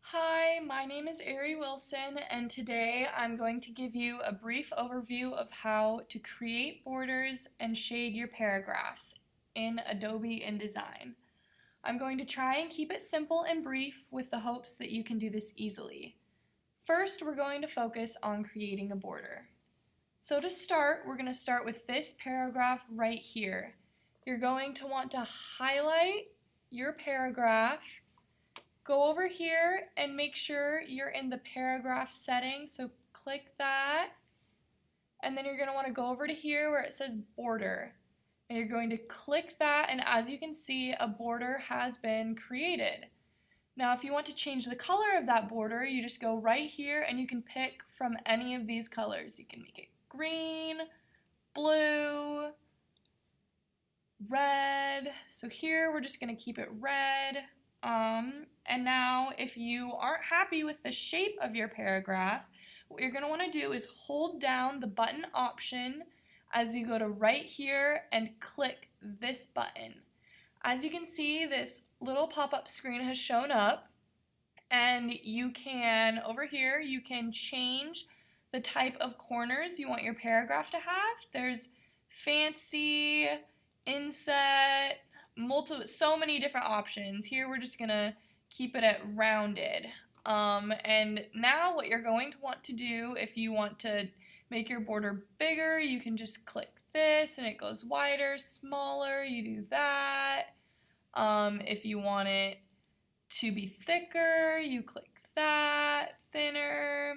Hi, my name is Ari Wilson, and today I'm going to give you a brief overview of how to create borders and shade your paragraphs in Adobe InDesign. I'm going to try and keep it simple and brief with the hopes that you can do this easily. First, we're going to focus on creating a border. So to start, we're going to start with this paragraph right here. You're going to want to highlight your paragraph. Go over here and make sure you're in the paragraph setting, so click that, and then you're going to want to go over to here where it says border, and you're going to click that, and as you can see, a border has been created. Now if you want to change the color of that border, you just go right here and you can pick from any of these colors. You can make it green, blue, red. So here we're just going to keep it red. And now if you aren't happy with the shape of your paragraph, what you're going to want to do is hold down the button option as you go to right here and click this button. As you can see, this little pop-up screen has shown up, and you can, over here, you can change the type of corners you want your paragraph to have. There's fancy, inset, so many different options. Here we're just gonna keep it at rounded. And now what you're going to want to do, if you want to make your border bigger, you can just click this and it goes wider, smaller, you do that. If you want it to be thicker, you click that, thinner.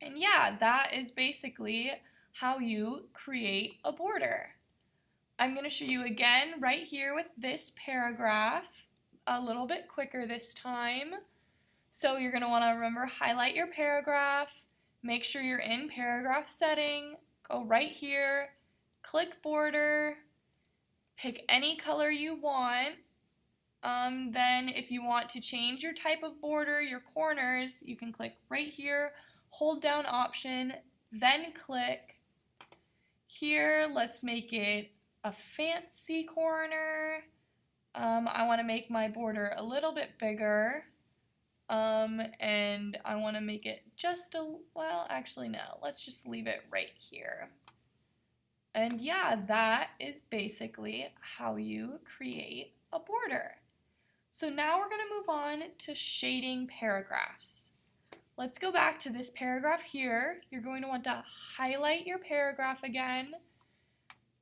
And yeah, that is basically how you create a border. I'm going to show you again right here with this paragraph, a little bit quicker this time. So you're going to want to remember, highlight your paragraph, make sure you're in paragraph setting, go right here, click border, pick any color you want. Then if you want to change your type of border, your corners, you can click right here, hold down option, then click. Here, let's make it a fancy corner. I want to make my border a little bit bigger, and I want to make it just well, actually no, let's just leave it right here. And yeah, that is basically how you create a border. So now we're going to move on to shading paragraphs. Let's go back to this paragraph here. You're going to want to highlight your paragraph again.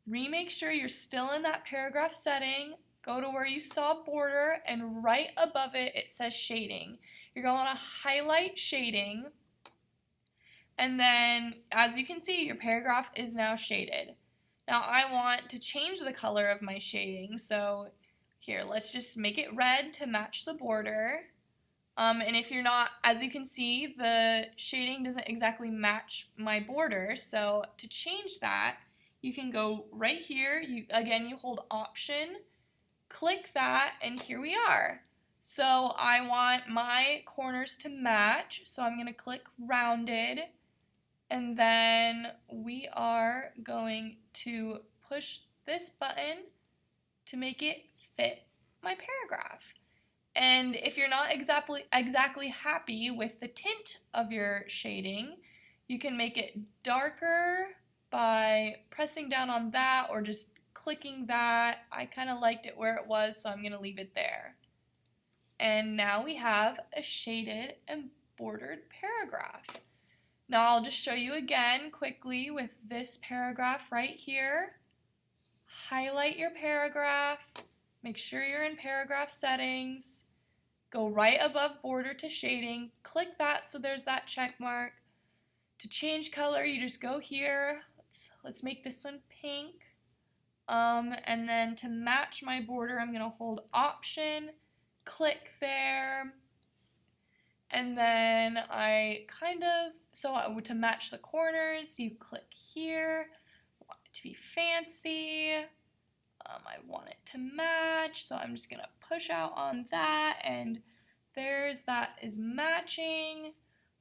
Remake sure you're still in that paragraph setting. Go to where you saw border, and right above it, it says shading. You're going to want to highlight shading, and then as you can see, your paragraph is now shaded. Now I want to change the color of my shading, so here, let's just make it red to match the border. And if you're not, as you can see, the shading doesn't exactly match my border, so to change that, you can go right here, you hold option, click that, and here we are. So I want my corners to match, so I'm going to click rounded, and then we are going to push this button to make it fit my paragraph. And if you're not exactly happy with the tint of your shading, you can make it darker by pressing down on that or just clicking that. I kind of liked it where it was, so I'm going to leave it there. And now we have a shaded and bordered paragraph. Now I'll just show you again quickly with this paragraph right here. Highlight your paragraph, make sure you're in paragraph settings, go right above border to shading, click that so there's that check mark. To change color, you just go here. Let's make this one pink. And then to match my border, I'm going to hold option, click there, and then to match the corners, you click here. I want it to be fancy. I want it to match, so I'm just going to push out on that, and that is matching.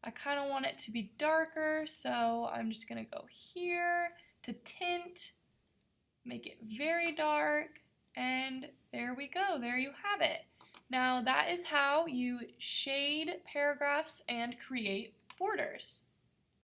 I kind of want it to be darker, so I'm just going to go here to tint, make it very dark, and there we go. There you have it. Now that is how you shade paragraphs and create borders.